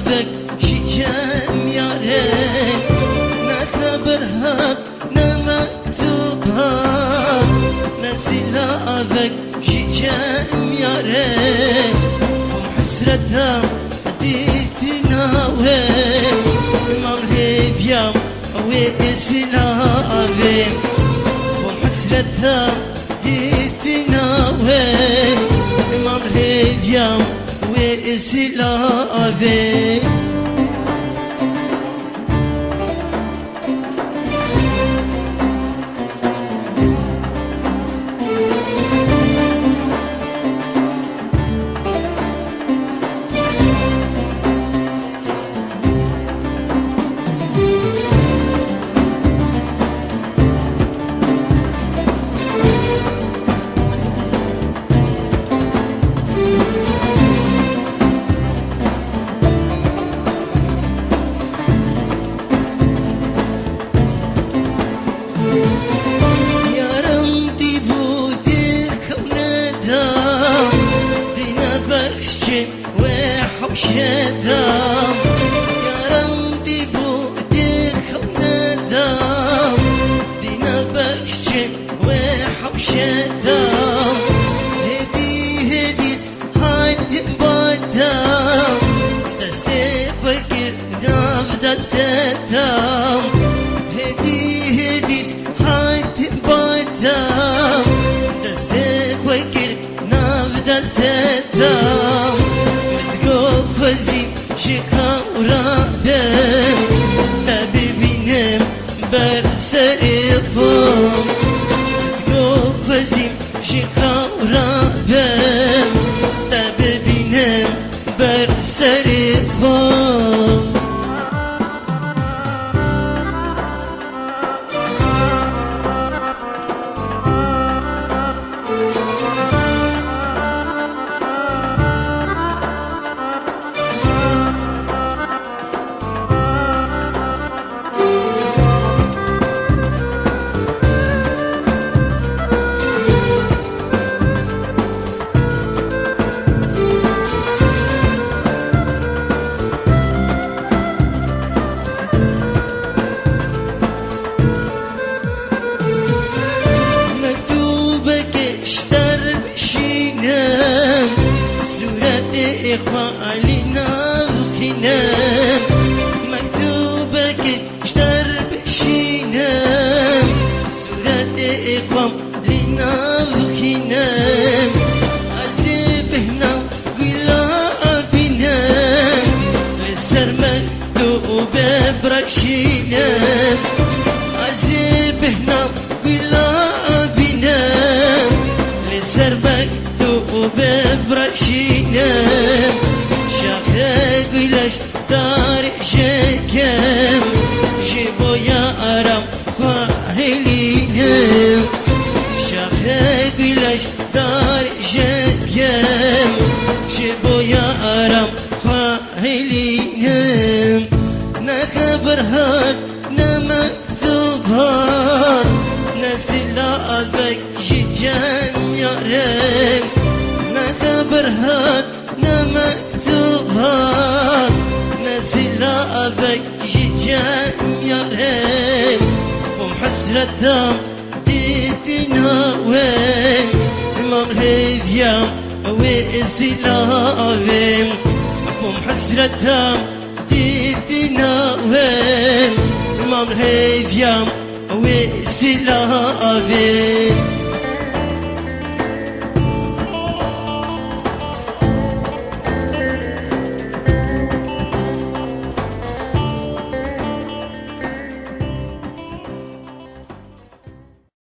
ذاك شجام يارين نخبرها نمكتوبها نسيلا ذاك شجام يارين ومحسرتها ديتنا وين إمام ليفيام ويسلا وين ومحسرتها ديتنا وين إمام ليفيام وإسلامي وحوشتهم يا رمدي بودك وندم دينا بخشن وحوشتهم هديس هاي باتهم دستي فكر ناف دستهم هديس هاي باتهم دستي فكر ناف دستهم وزي شيخا ورابم تبي بينم برسرفم تقول وزي شيخا ورابم تبي بينم برسرفم إخواننا وخنام مكتوبك اشتر بشينام سورة إخواننا وخنام عزبنا قلابنا لسر مكتوب بركشينام عزبنا قلابنا لسر مكتوب بركشينام شاخك ولاش طارق شكم جيبو يا أرام خواهلينم شاخك ولاش طارق شكم جيبو يا أرام خواهلينم نخبرهاك نمكتوبها نسيلا ذاك شجام يارين نخبرهاك نمكتوبها نسيلا ذاك شجام يارين ومحسرتها ديتنا وين إمام ليفيا الهيفيام وسلافم بوم حسرتهم ديدناهم إمام الهيفيام وسلافم